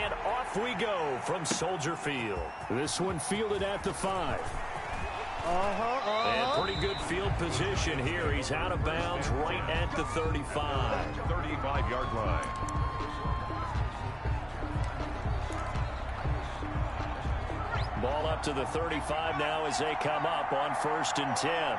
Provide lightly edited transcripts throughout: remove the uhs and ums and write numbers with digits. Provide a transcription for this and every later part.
and off we go from Soldier Field. This one fielded at the 5. And pretty good field position here. He's out of bounds right at the 35. 35-yard line. Ball up to the 35 now as they come up on 1st and 10.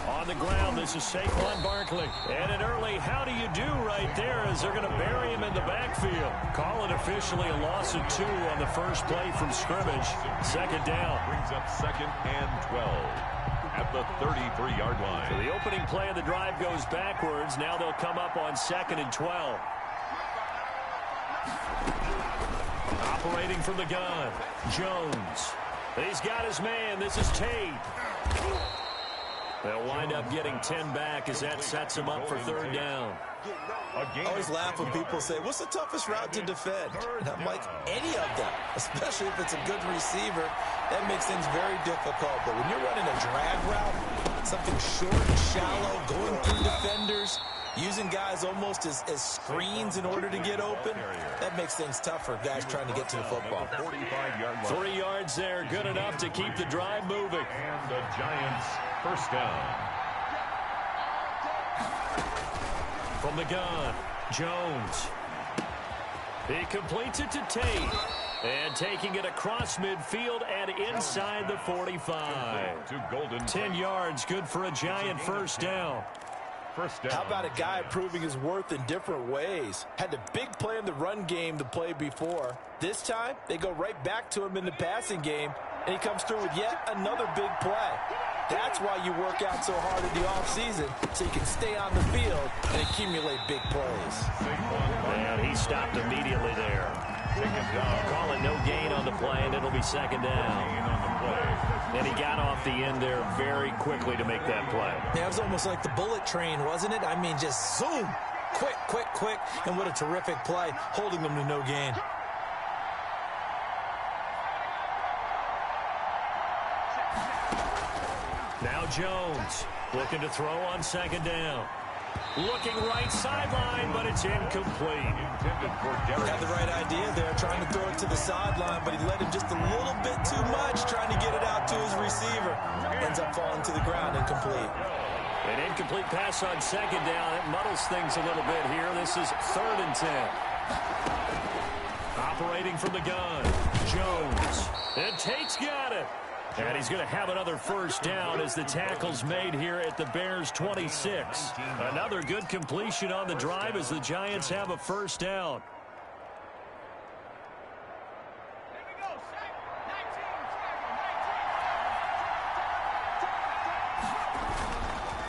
On the ground, this is Saquon Barkley. And an early how do you do right there as they're going to bury him in the backfield. Call it officially a loss of 2 on the first play from scrimmage. 2nd down. Brings up 2nd and 12 at the 33-yard line. So the opening play of the drive goes backwards. Now they'll come up on 2nd and 12. Operating from the gun, Jones. He's got his man. This is Tate. They'll wind up getting 10 back as that sets them up for 3rd down. I always laugh when people say, what's the toughest route to defend? And I'm like, any of them, especially if it's a good receiver. That makes things very difficult. But when you're running a drag route, something short and shallow, going through defenders, using guys almost as screens in order to get open, that makes things tough for guys trying to get to the football. 3 yards there, good enough to keep the drive moving. And the Giants, 1st down. From the gun, Jones. He completes it to Tate. And taking it across midfield and inside the 45. 10 yards, good for a Giant 1st down. How about a guy proving his worth in different ways? Had a big play in the run game the play before. This time, they go right back to him in the passing game, and he comes through with yet another big play. That's why you work out so hard in the offseason, so you can stay on the field and accumulate big plays. And he stopped immediately there. Call it no gain on the play, and it'll be 2nd down. And he got off the end there very quickly to make that play. Yeah, it was almost like the bullet train, wasn't it? I mean, just zoom. Quick, quick, quick. And what a terrific play, holding them to no gain. Now Jones looking to throw on 2nd down. Looking right sideline, but it's incomplete. Had the right idea there, trying to throw it to the sideline, but he let him just a little bit too much, trying to get it out to his receiver. Ends up falling to the ground, incomplete. An incomplete pass on 2nd down. It muddles things a little bit here. This is 3rd and 10. Operating from the gun, Jones. And Tate's got it. And he's going to have another 1st down as the tackle's made here at the Bears' 26. Another good completion on the drive as the Giants have a 1st down.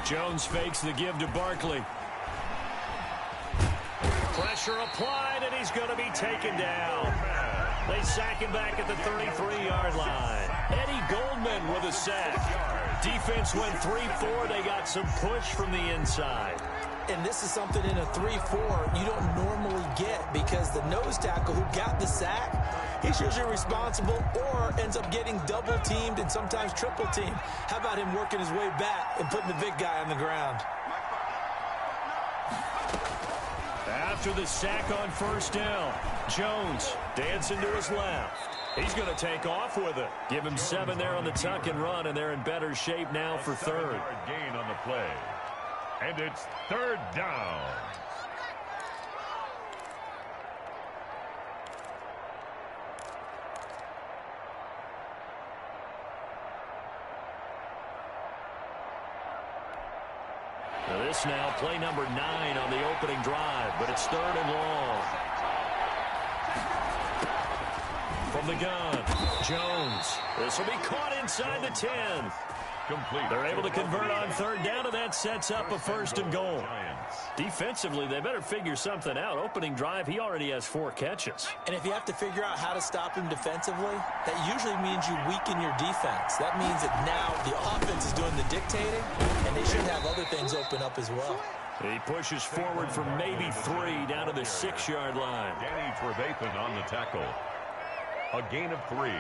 Jones fakes the give to Barkley. Pressure applied, and he's going to be taken down. They sack him back at the 33-yard line. Eddie Goldman with a sack. Defense went 3-4. They got some push from the inside. And this is something in a 3-4 you don't normally get because the nose tackle who got the sack, he's usually responsible or ends up getting double-teamed and sometimes triple-teamed. How about him working his way back and putting the big guy on the ground? After the sack on 1st down, Jones dancing to his left. He's going to take off with it. Give him 7 there on the tuck and run, and they're in better shape now for 3rd. Gain on the play. And it's 3rd down. This now play number 9 on the opening drive, but it's 3rd and long. From the gun, Jones. This will be caught inside the 10. Complete. They're able to convert on 3rd down, and that sets up a 1st and goal. Defensively, they better figure something out. Opening drive, he already has 4 catches. And if you have to figure out how to stop him defensively, that usually means you weaken your defense. That means that now the offense is doing the dictating, and they should have other things open up as well. He pushes forward for maybe 3 down to the 6-yard line. Danny Trevathan on the tackle. A gain of 3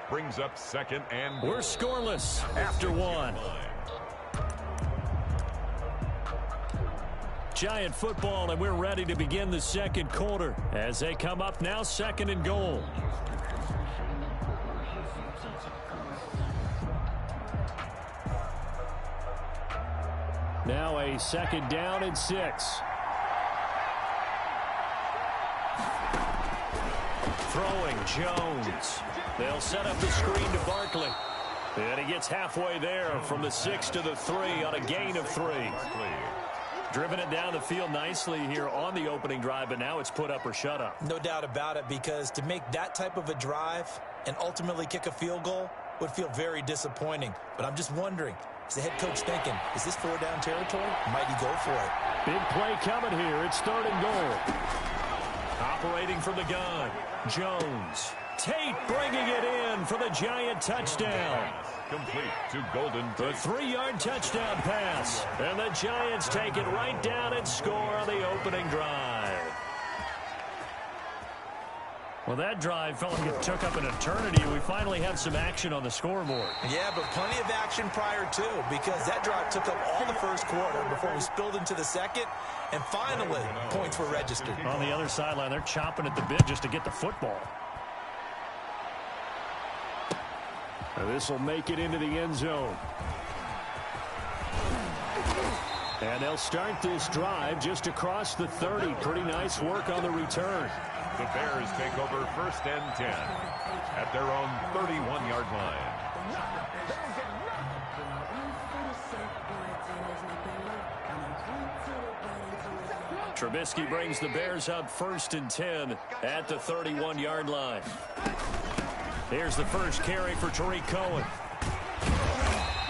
brings up 2nd and goal. We're scoreless after 1. Giant football, and we're ready to begin the second quarter as they come up now, 2nd and goal. Now a 2nd down and 6. Throwing Jones. They'll set up the screen to Barkley. And he gets halfway there from the 6 to the 3 on a gain of 3. Driven it down the field nicely here on the opening drive, but now it's put up or shut up. No doubt about it, because to make that type of a drive and ultimately kick a field goal would feel very disappointing. But I'm just wondering, is the head coach thinking, is this 4-down territory? Might he go for it? Big play coming here. It's 3rd and goal. Operating from the gun, Jones. Tate bringing it in for the Giant touchdown. Complete to Golden Tate. The 3-yard touchdown pass. And the Giants take it right down and score on the opening drive. Well, that drive felt like it took up an eternity. We finally have some action on the scoreboard. Yeah, but plenty of action prior to, because that drive took up all the first quarter before we spilled into the second, and finally, points were registered. On the other sideline, they're chomping at the bit just to get the football. This will make it into the end zone. And they'll start this drive just across the 30. Pretty nice work on the return. The Bears take over 1st and 10 at their own 31-yard line. Trubisky brings the Bears up 1st and 10 at the 31-yard line. Here's the first carry for Tariq Cohen.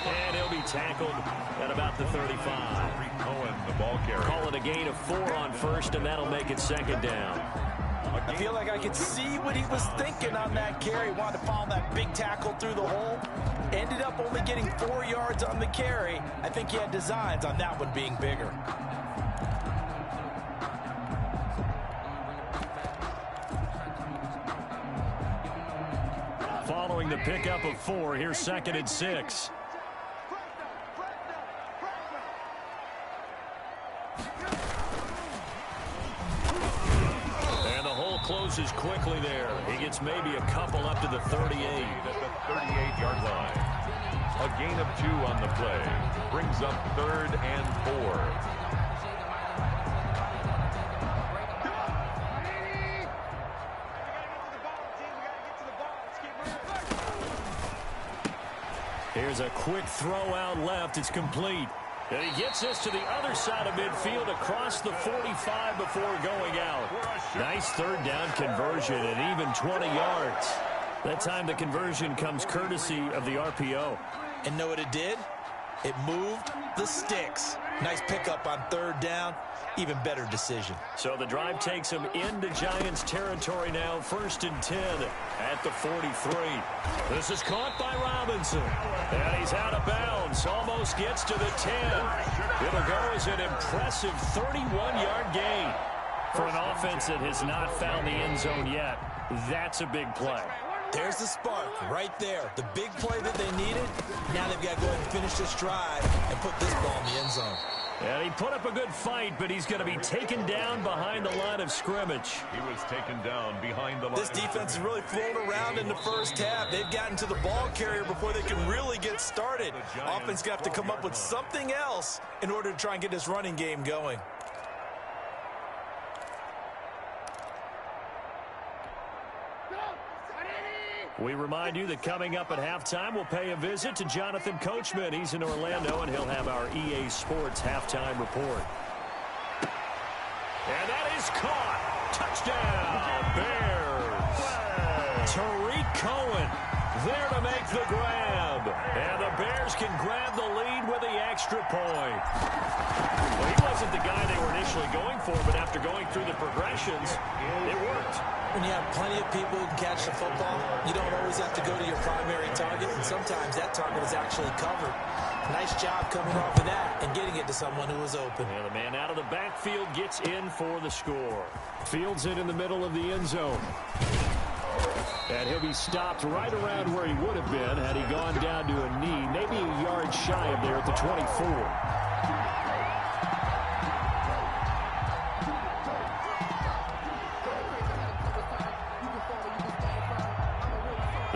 And he'll be tackled at about the 35. Tariq Cohen, the ball carrier. Call it a gain of 4 on 1st, and that'll make it 2nd down. I feel like I could see what he was thinking on that carry. Wanted to follow that big tackle through the hole. Ended up only getting 4 yards on the carry. I think he had designs on that one being bigger. Following the pickup of 4, here's 2nd and 6. And the hole closes quickly there. He gets maybe a couple up to the 38. At the 38-yard line. A gain of 2 on the play. Brings up 3rd and 4. Here's a quick throw out left. It's complete. And he gets this to the other side of midfield across the 45 before going out. Nice 3rd down conversion and even 20 yards. That time the conversion comes courtesy of the RPO. And know what it did? It moved the sticks. Nice pickup on 3rd down. Even better decision. So the drive takes him into Giants territory now. 1st and 10 at the 43. This is caught by Robinson. And he's out of bounds. Almost gets to the 10. It'll go as an impressive 31-yard gain. For an offense that has not found the end zone yet, that's a big play. There's the spark right there. The big play that they needed. Now they've got to go ahead and finish this drive and put this ball in the end zone. And he put up a good fight, but he's going to be taken down behind the line of scrimmage. He was taken down behind the line. This defense has really flown around in the first half. They've gotten to the ball carrier before they can really get started. Offense going to have to come up with something else in order to try and get this running game going. We remind you that coming up at halftime, we'll pay a visit to Jonathan Coachman. He's in Orlando, and he'll have our EA Sports halftime report. And that is caught. Touchdown, Bears. Tariq Cohen there to make the grab. And the Bears can grab the lead with the extra point. Well, he wasn't the guy they were initially going for, but after going through the progressions, it worked. When you have plenty of people who can catch the football, you don't always have to go to your primary target, and sometimes that target is actually covered. Nice job coming off of that and getting it to someone who was open. And the man out of the backfield gets in for the score. Fields it in the middle of the end zone. And he'll be stopped right around where he would have been had he gone down to a knee, maybe a yard shy of there at the 24.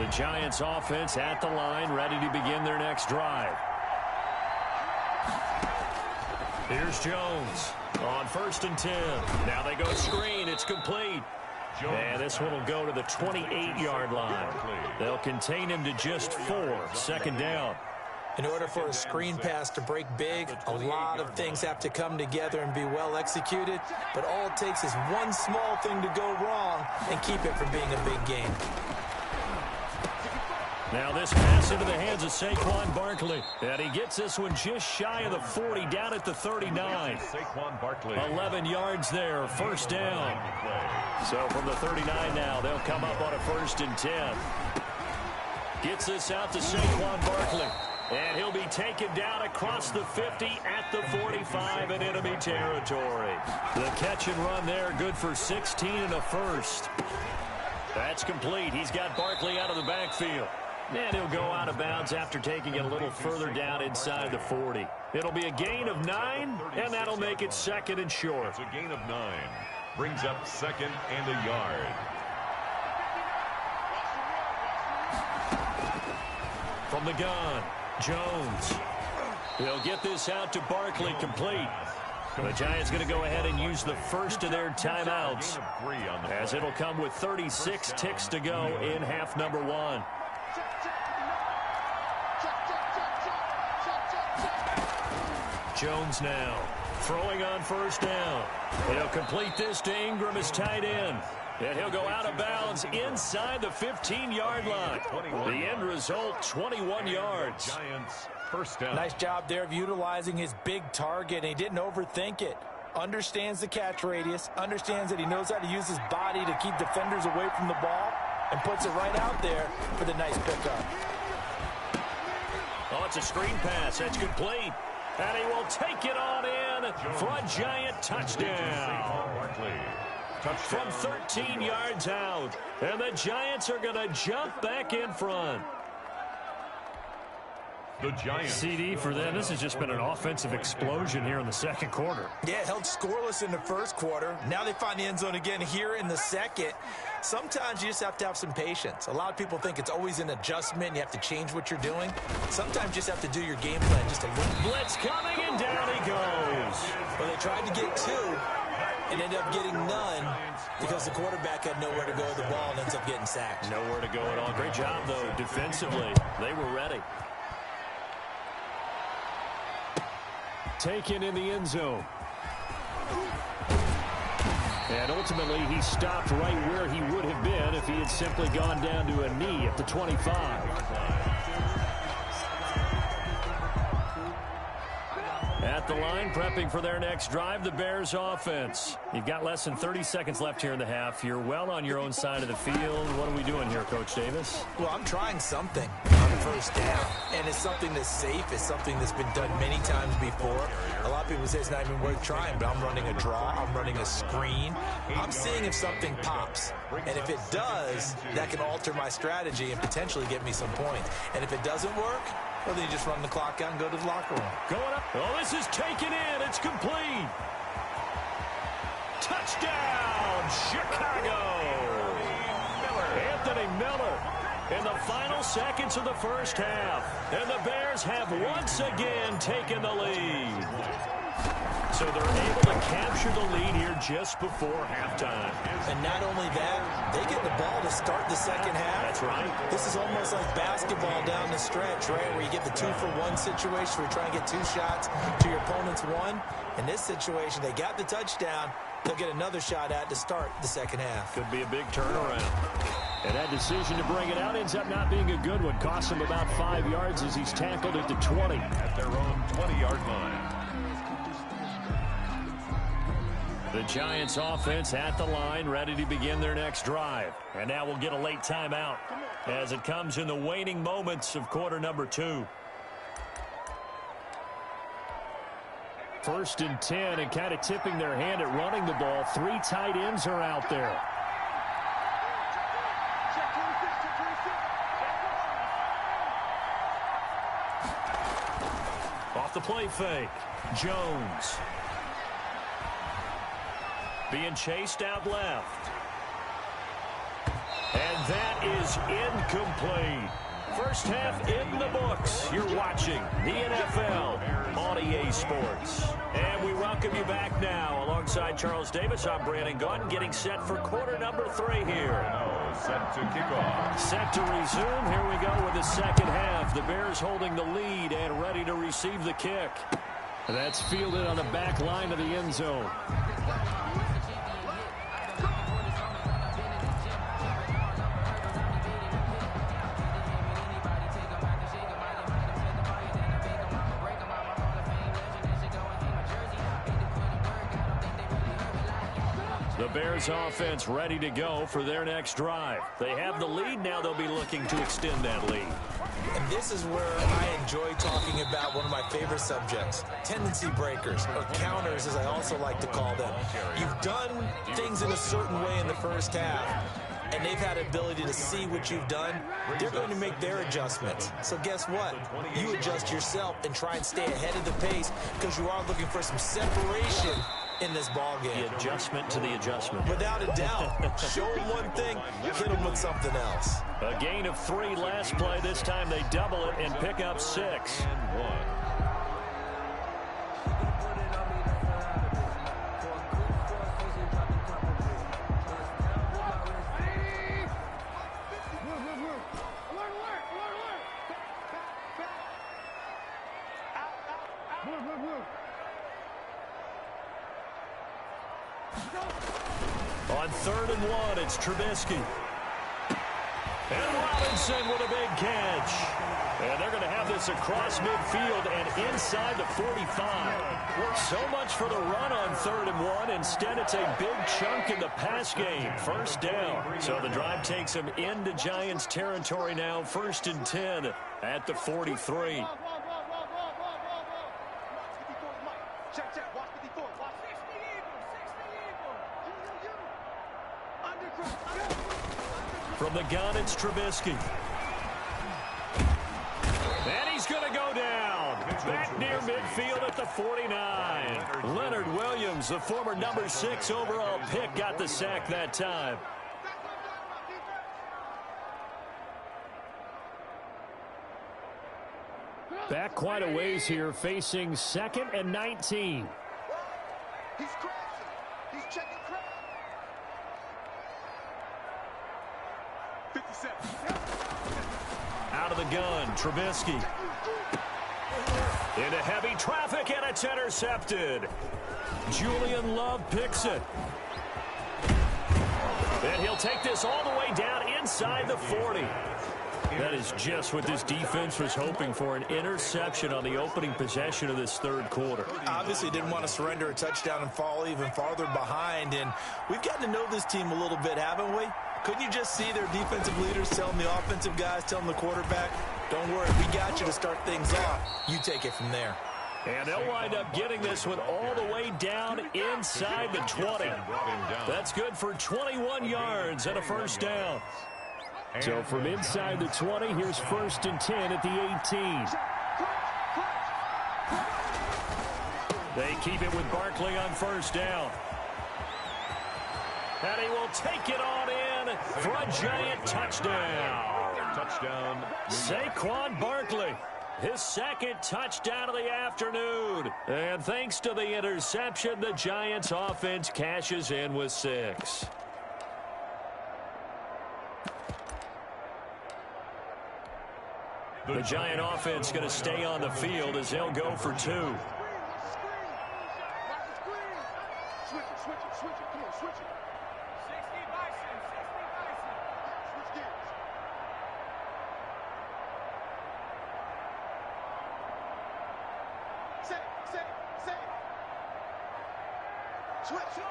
The Giants offense at the line, ready to begin their next drive. Here's Jones on 1st and 10. Now they go screen. It's complete. And this one will go to the 28-yard line. They'll contain him to just 4. Second down. In order for a screen pass to break big, a lot of things have to come together and be well executed. But all it takes is one small thing to go wrong and keep it from being a big game. Now this pass into the hands of Saquon Barkley. And he gets this one just shy of the 40, down at the 39. 11 yards there, first down. So from the 39 now, they'll come up on a 1st and 10. Gets this out to Saquon Barkley. And he'll be taken down across the 50 at the 45 in enemy territory. The catch and run there, good for 16 and a first. That's complete. He's got Barkley out of the backfield. And he'll go out of bounds after taking it a little further down inside the 40. It'll be a gain of 9, and that'll make it 2nd and short. It's a gain of 9. Brings up 2nd and a yard. From the gun, Jones. He'll get this out to Barkley, complete. The Giants going to go ahead and use the first of their timeouts, as it'll come with 36 ticks to go in half number 1. Jones now throwing on 1st down. He'll complete this to Ingram, his tight end. And he'll go out of bounds inside the 15-yard line. The end result, 21 yards. Giants, first down. Nice job there of utilizing his big target. He didn't overthink it. Understands the catch radius. Understands that he knows how to use his body to keep defenders away from the ball. And puts it right out there for the nice pickup. Oh, it's a screen pass. That's complete. And he will take it on in for a Giant touchdown. From 13 yards out. And the Giants are going to jump back in front. The Giants. CD for them. This has just been an offensive explosion here in the second quarter. Yeah, held scoreless in the first quarter. Now they find the end zone again here in the second. Sometimes you just have to have some patience. A lot of people think it's always an adjustment. You have to change what you're doing. Sometimes you just have to do your game plan just a little. Blitz coming, and down he goes. Well, they tried to get 2 and ended up getting none because the quarterback had nowhere to go with the ball and ends up getting sacked. Nowhere to go at all. Great job, though, defensively. They were ready. Taken in the end zone. And ultimately, he stopped right where he would have been if he had simply gone down to a knee at the 25. At the line, prepping for their next drive, the Bears offense. You've got less than 30 seconds left here in the half. You're well on your own side of the field. What are we doing here, Coach Davis? Well, I'm trying something on 1st down, and it's something that's safe. It's something that's been done many times before. A lot of people say it's not even worth trying, but I'm running a draw. I'm running a screen. I'm seeing if something pops, and if it does, that can alter my strategy and potentially get me some points. And if it doesn't work, well, then you just run the clock out and go to the locker room. Going up. Oh, this is taken in. It's complete. Touchdown, Chicago. Anthony Miller in the final seconds of the first half. And the Bears have once again taken the lead. So they're able to capture the lead here just before halftime. And not only that, they get the ball to start the second half. That's right. This is almost like basketball down the stretch, right, where you get the 2-for-1 situation where you're trying to get 2 shots to your opponent's 1. In this situation, they got the touchdown. They'll get another shot at to start the second half. Could be a big turnaround. And that decision to bring it out ends up not being a good one. Costs him about 5 yards as he's tackled at the 20. At their own 20-yard line. The Giants offense at the line, ready to begin their next drive. And now we'll get a late timeout as it comes in the waning moments of quarter number 2. 1st and 10, and kind of tipping their hand at running the ball. 3 tight ends are out there. Off the play fake, Jones. Being chased out left. And that is incomplete. First half in the books. You're watching the NFL on EA Sports. And we welcome you back now. Alongside Charles Davis, I'm Brandon Gaudin, getting set for quarter number 3 here. Set to kick off. Set to resume. Here we go with the second half. The Bears holding the lead and ready to receive the kick. That's fielded on the back line of the end zone. The Bears offense ready to go for their next drive. They have the lead. Now they'll be looking to extend that lead. And this is where I enjoy talking about one of my favorite subjects, tendency breakers, or counters as I also like to call them. You've done things in a certain way in the first half, and they've had the ability to see what you've done. They're going to make their adjustments. So guess what? You adjust yourself and try and stay ahead of the pace because you are looking for some separation in this ball game. The adjustment to the adjustment. Without a doubt. Show them one thing, hit them with something else. A gain of 3 last play. This time they double it and pick up 6. And 1. On 3rd and 1, it's Trubisky. And Robinson with a big catch. And they're going to have this across midfield and inside the 45. So much for the run on 3rd and 1. Instead, it's a big chunk in the pass game. First down. So the drive takes them into Giants territory now. 1st and 10 at the 43. From the gun, it's Trubisky. And he's going to go down. Back near midfield at the 49. Leonard Williams, the former number 6 overall pick, got the sack that time. Back quite a ways here, facing 2nd and 19. He's crashing. He's checking crash. 57. Out of the gun, Trubisky. Into heavy traffic, and it's intercepted. Julian Love picks it. And he'll take this all the way down inside the 40. That is just what this defense was hoping for, an interception on the opening possession of this 3rd quarter. Obviously didn't want to surrender a touchdown and fall even farther behind, and we've gotten to know this team a little bit, haven't we? Couldn't you just see their defensive leaders telling the offensive guys, telling the quarterback, don't worry, we got you to start things off. You take it from there. And they'll wind up getting this one all the way down inside the 20. That's good for 21 yards and a first down. So from inside the 20, here's 1st and 10 at the 18. They keep it with Barkley on 1st down. And he will take it on in for a Giant touchdown. Touchdown. Saquon Barkley, his 2nd touchdown of the afternoon. And thanks to the interception, the Giants offense cashes in with 6. The Giant offense going to stay on the field as they'll go for 2. Switch it. Come on, switch it. 60 Bison. Switch gears. Set it. Switch.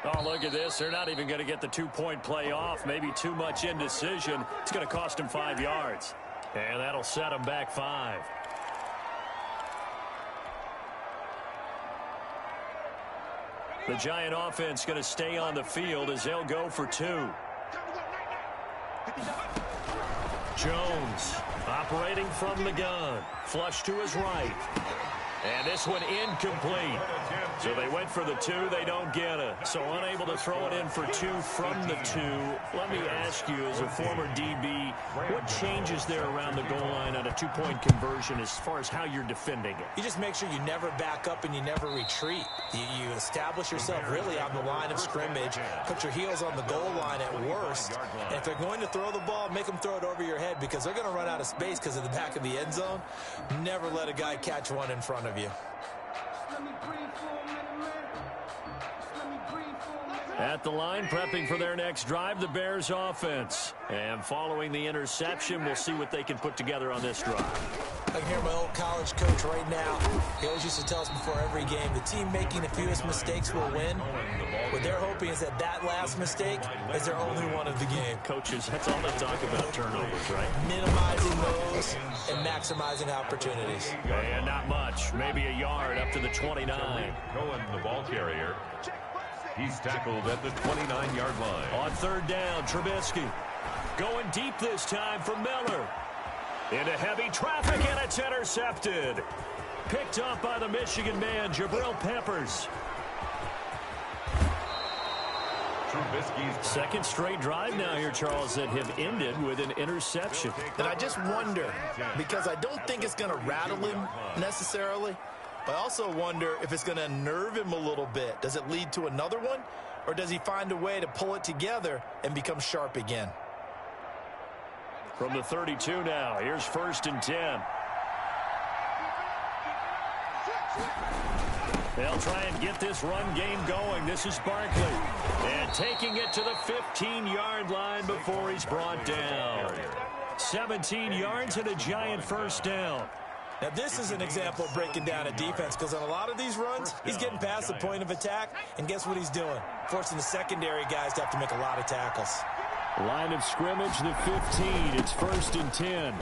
Oh, look at this. They're not even going to get the 2-point play off. Maybe too much indecision. It's going to cost them 5 yards. And that'll set them back 5. The Giant offense going to stay on the field as they'll go for 2. Jones operating from the gun. Flush to his right. And this one incomplete. So they went for the 2. They don't get it. So unable to throw it in for 2 from the 2. Let me ask you, as a former DB, what changes there around the goal line on a 2-point conversion as far as how you're defending it? You just make sure you never back up and you never retreat. You establish yourself really on the line of scrimmage, put your heels on the goal line at worst, and if they're going to throw the ball, make them throw it over your head because they're going to run out of space because of the back of the end zone. Never let a guy catch one in front of you. At the line, prepping for their next drive, the Bears offense. And following the interception, we'll see what they can put together on this drive. I can hear my old college coach right now. He always used to tell us before every game, the team making the fewest mistakes will win. What they're hoping is that that last mistake is their only one of the game. Coaches, that's all they talk about, turnovers, right? Minimizing those and maximizing opportunities. And not much. Maybe a yard up to the 29. Cohen, the ball carrier. He's tackled at the 29-yard line. On 3rd down, Trubisky. Going deep this time for Miller. Into heavy traffic, and it's intercepted. Picked up by the Michigan man, Jabril Peppers. Trubisky's second straight drive now here, Charles, that have ended with an interception. And I just wonder, because I don't think it's going to rattle him necessarily, but I also wonder if it's going to nerve him a little bit. Does it lead to another one, or does he find a way to pull it together and become sharp again? From the 32 now, here's 1st and 10. They'll try and get this run game going. This is Barkley. And taking it to the 15-yard line before he's brought down. 17 yards and a giant 1st down. Now, this is an example of breaking down a defense, because on a lot of these runs, he's getting past the point of attack, and guess what he's doing? Forcing the secondary guys to have to make a lot of tackles. Line of scrimmage, the 15. It's 1st and 10.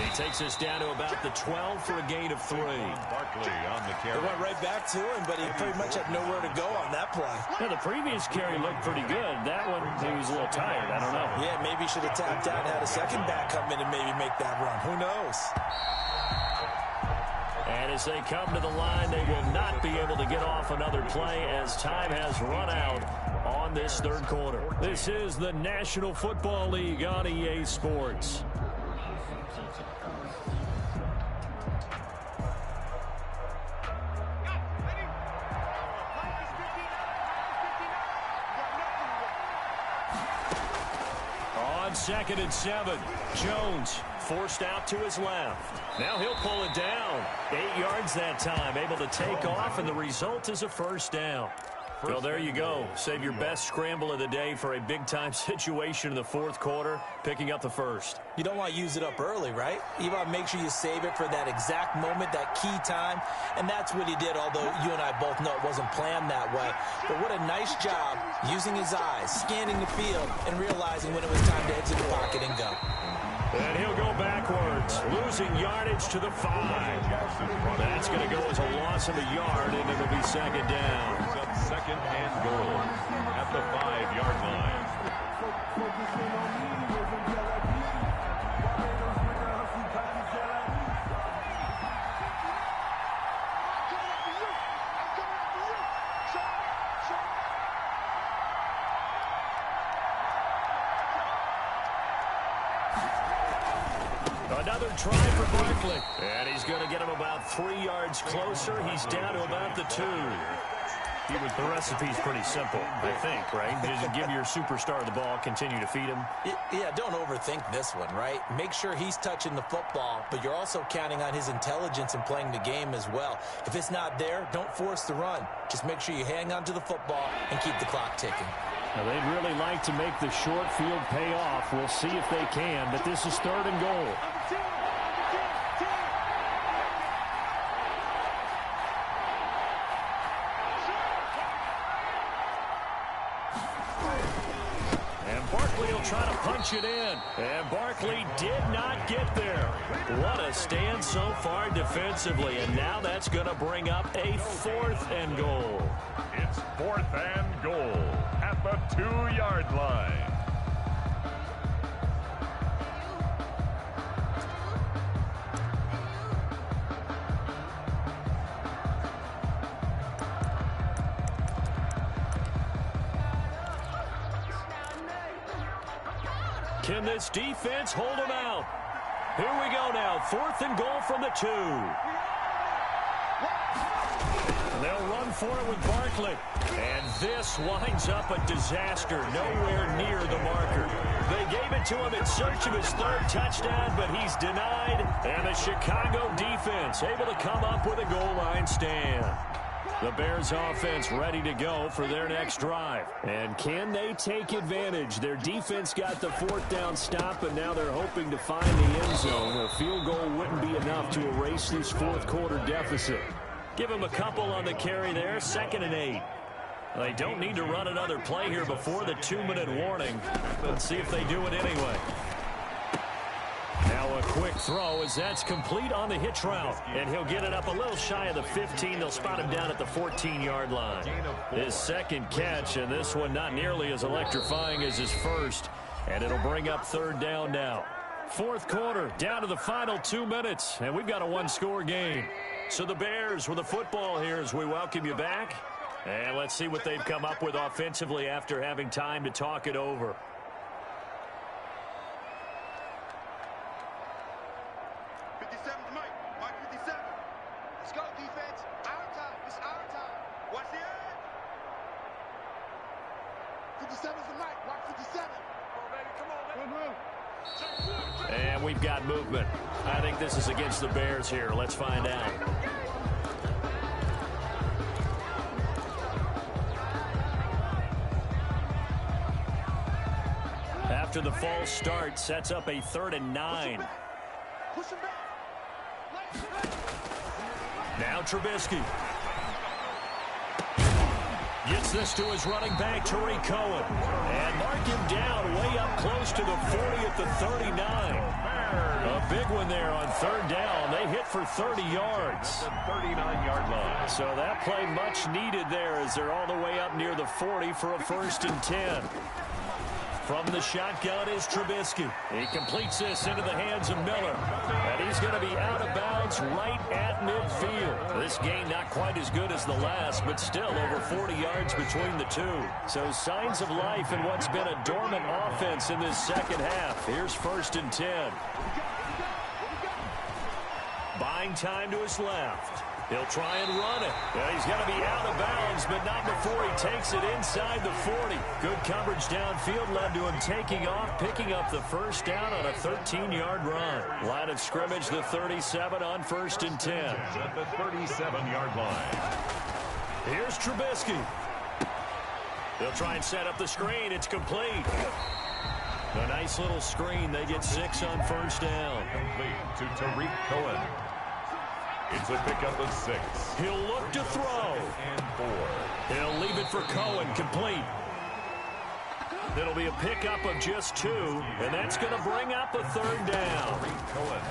He takes us down to about the 12 for a gain of 3. Barkley on the carry. They went right back to him, but he pretty much had nowhere to go on that play. Yeah, the previous carry looked pretty good. That one, he was a little tired. I don't know. Yeah, maybe he should have tapped out and had a second back come in and maybe make that run. Who knows? And as they come to the line, they will not be able to get off another play as time has run out on this 3rd quarter. This is the National Football League on EA Sports. On 2nd and 7, Jones forced out to his left. Now he'll pull it down. 8 yards that time, able to take off, and the result is a 1st down. Well, there you go. Save your best scramble of the day for a big-time situation in the 4th quarter, picking up the 1st. You don't want to use it up early, right? You want to make sure you save it for that exact moment, that key time, and that's what he did, although you and I both know it wasn't planned that way. But what a nice job using his eyes, scanning the field, and realizing when it was time to exit the pocket and go. And he'll go backwards, losing yardage to the 5. That's going to go as a loss of a yard, and it'll be 2nd down. 2nd and goal at the 5-yard line. Another try for Barkley. And he's going to get him about 3 yards closer. He's down to about the 2. The recipe's pretty simple, I think, right? Just give your superstar the ball, continue to feed him. Yeah, don't overthink this one, right? Make sure he's touching the football, but you're also counting on his intelligence in playing the game as well. If it's not there, don't force the run. Just make sure you hang on to the football and keep the clock ticking. Now, they'd really like to make the short field pay off. We'll see if they can, but this is 3rd and goal. Trying to punch it in, and Barkley did not get there. What a stand so far defensively, and now that's going to bring up a 4th and goal. It's 4th and goal at the 2-yard line. Can this defense hold them out? Here we go now. 4th and goal from the 2. They'll run for it with Barkley. And this winds up a disaster. Nowhere near the marker. They gave it to him in search of his 3rd touchdown, but he's denied. And the Chicago defense able to come up with a goal line stand. The Bears offense ready to go for their next drive. And can they take advantage? Their defense got the 4th down stop, but now they're hoping to find the end zone. A field goal wouldn't be enough to erase this 4th quarter deficit. Give them a couple on the carry there. 2nd and 8. They don't need to run another play here before the 2-minute warning. Let's see if they do it anyway. Now a quick throw as that's complete on the hitch route. And he'll get it up a little shy of the 15. They'll spot him down at the 14-yard line. His 2nd catch, and this one not nearly as electrifying as his 1st. And it'll bring up 3rd down now. 4th quarter, down to the final 2 minutes. And we've got a 1-score game. So the Bears with the football here as we welcome you back. And let's see what they've come up with offensively after having time to talk it over. And we've got movement. I think this is against the Bears here. Let's find out. After the false start, sets up a 3rd and 9. Now Trubisky. Gets this to his running back, Tariq Cohen. And mark him down way up close to the 40 at the 39. A big one there on 3rd down. They hit for 30 yards. The 39-yard line. So that play much needed there as they're all the way up near the 40 for a 1st and 10. From the shotgun is Trubisky. He completes this into the hands of Miller. And he's going to be out of bounds right at midfield. This game not quite as good as the last, but still over 40 yards between the two. So signs of life in what's been a dormant offense in this 2nd half. Here's 1st and 10. Buying time to his left. He'll try and run it. Yeah, he's going to be out of bounds, but not before he takes it inside the 40. Good coverage downfield led to him taking off, picking up the 1st down on a 13-yard run. Line of scrimmage, the 37 on 1st and 10. At the 37-yard line. Here's Trubisky. They'll try and set up the screen. It's complete. A nice little screen. They get 6 on 1st down. Complete to Tariq Cohen. It's a pickup of 6. He'll look to throw. And 4. He'll leave it for Cohen, complete. It'll be a pickup of just 2, and that's going to bring up a 3rd down. Cohen.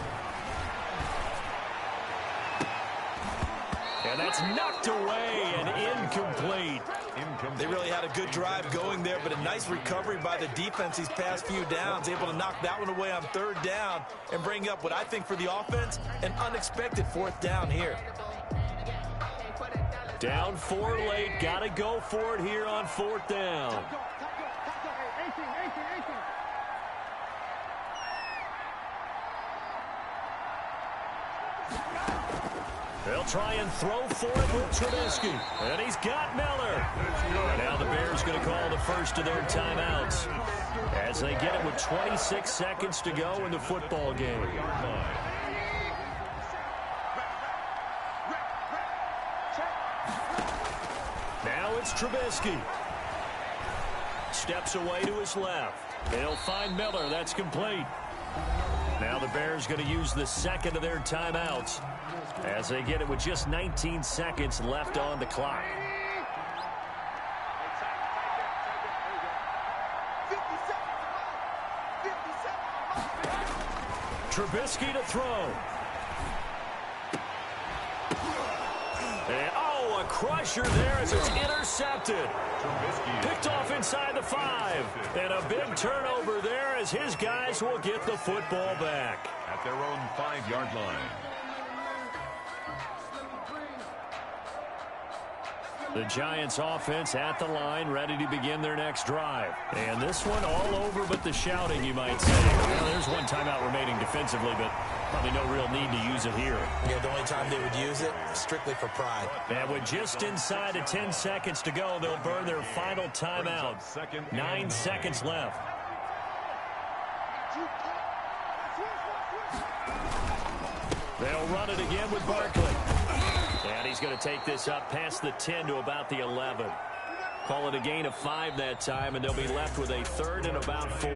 And that's knocked away and incomplete. They really had a good drive going there, but a nice recovery by the defense these past few downs, able to knock that one away on 3rd down and bring up what I think for the offense, an unexpected 4th down here. Down 4 late, got to go for it here on 4th down. They'll try and throw for it with Trubisky. And he's got Miller. Now the Bears going to call the first of their timeouts as they get it with 26 seconds to go in the football game. Now it's Trubisky. Steps away to his left. They'll find Miller. That's complete. Now the Bears going to use the 2nd of their timeouts as they get it with just 19 seconds left on the clock. Trubisky to throw. And, a crusher there as it's intercepted. Picked off inside the 5. And a big turnover there as his guys will get the football back. At their own 5-yard line. The Giants offense at the line, ready to begin their next drive. And this one all over but the shouting, you might say. Well, there's one timeout remaining defensively, but probably no real need to use it here. Yeah, the only time they would use it, strictly for pride. And with just inside of 10 seconds to go, they'll burn their final timeout. 9 seconds left. They'll run it again with Barkley. And he's going to take this up past the 10 to about the 11. Call it a gain of 5 that time, and they'll be left with a 3rd and about 4.